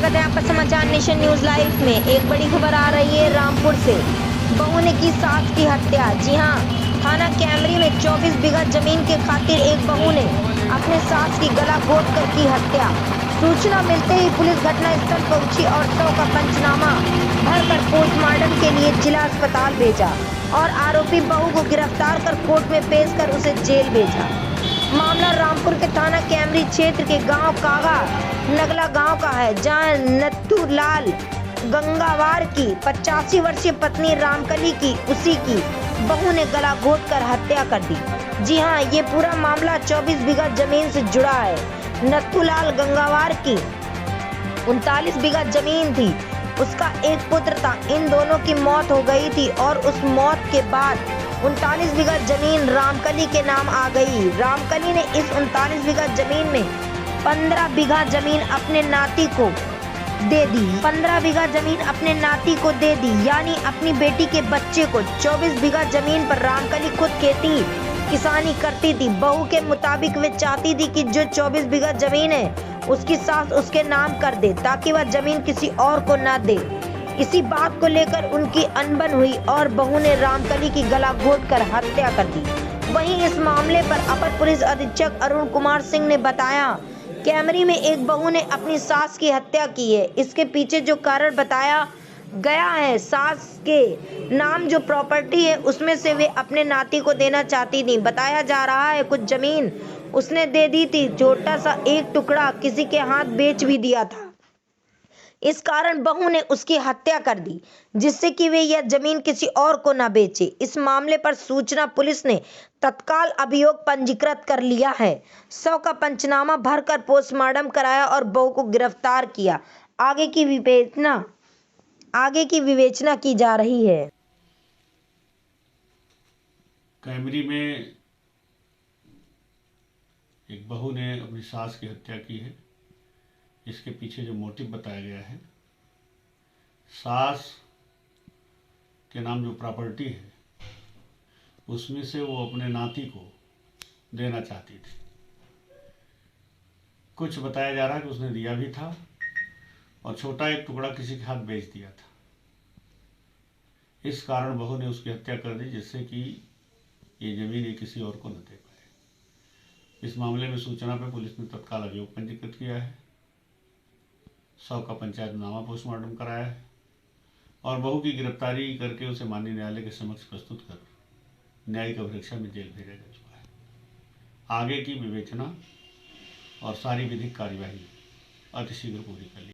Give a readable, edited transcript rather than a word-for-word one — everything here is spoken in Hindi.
स्वागत है आपका समाचार नेशन न्यूज लाइव में। एक बड़ी खबर आ रही है रामपुर से। बहू ने की सास की हत्या। जी हां, थाना कैमरी में 24 बीघा जमीन के खातिर एक बहू ने अपने सास की गला घोट कर की हत्या। सूचना मिलते ही पुलिस घटनास्थल पहुंची और शव का पंचनामा भरकर पोस्टमार्टम के लिए जिला अस्पताल भेजा और आरोपी बहू को गिरफ्तार कर कोर्ट में पेश कर उसे जेल भेजा। मामला रामपुर के थाना कैमरी क्षेत्र के गांव कागा नगला गांव का है, जहां नत्थूलाल गंगावार की 85 वर्षीय पत्नी रामकली की उसी की बहू ने गला घोट कर हत्या कर दी। जी हां, ये पूरा मामला 24 बीघा जमीन से जुड़ा है। नत्थूलाल गंगावार की 39 बीघा जमीन थी, उसका एक पुत्र था। इन दोनों की मौत हो गई थी और उस मौत के बाद 39 बीघा जमीन रामकली के नाम आ गई। रामकली ने इस 39 बीघा जमीन में 15 बीघा जमीन अपने नाती को दे दी। 15 बीघा जमीन अपने नाती को दे दी, यानी अपनी बेटी के बच्चे को। 24 बीघा जमीन पर रामकली खुद खेती किसानी करती थी। बहू के मुताबिक वे चाहती थी कि जो 24 बीघा जमीन है उसकी सास उसके नाम कर दे, ताकि वह जमीन किसी और को न दे। इसी बात को लेकर उनकी अनबन हुई और बहू ने रामकली की गला घोट कर हत्या कर दी। वहीं इस मामले पर अपर पुलिस अधीक्षक अरुण कुमार सिंह ने बताया, कैमरी में एक बहू ने अपनी सास की हत्या की है। इसके पीछे जो कारण बताया गया है, सास के नाम जो प्रॉपर्टी है उसमें से वे अपने नाती को देना चाहती थी। बताया जा रहा है कुछ जमीन उसने दे दी थी, छोटा सा एक टुकड़ा किसी के हाथ बेच भी दिया था। इस कारण बहू ने उसकी हत्या कर दी, जिससे कि वे यह जमीन किसी और को न बेचे। इस मामले पर सूचना पुलिस ने तत्काल अभियोग पंजीकृत कर लिया है। शव का पंचनामा भरकर पोस्टमार्टम कराया और बहू को गिरफ्तार किया। आगे की विवेचना की जा रही है। कैमरी में एक बहू ने अपनी सास की हत्या की है। इसके पीछे जो मोटिव बताया गया है, सास के नाम जो प्रॉपर्टी है उसमें से वो अपने नाती को देना चाहती थी। कुछ बताया जा रहा है कि उसने दिया भी था और छोटा एक टुकड़ा किसी के हाथ बेच दिया था। इस कारण बहू ने उसकी हत्या कर दी, जिससे कि ये जमीन ये किसी और को न दे पाए। इस मामले में सूचना पर पुलिस ने तत्काल अभियोग पंजीकृत किया है, शव का पंचायतनामा पोस्टमार्टम कराया है और बहू की गिरफ्तारी करके उसे माननीय न्यायालय के समक्ष प्रस्तुत कर न्यायिक अभिरक्षा में जेल भेजा जा चुका है। आगे की विवेचना और सारी विधिक कार्यवाही अतिशीघ्र पूरी कर ली।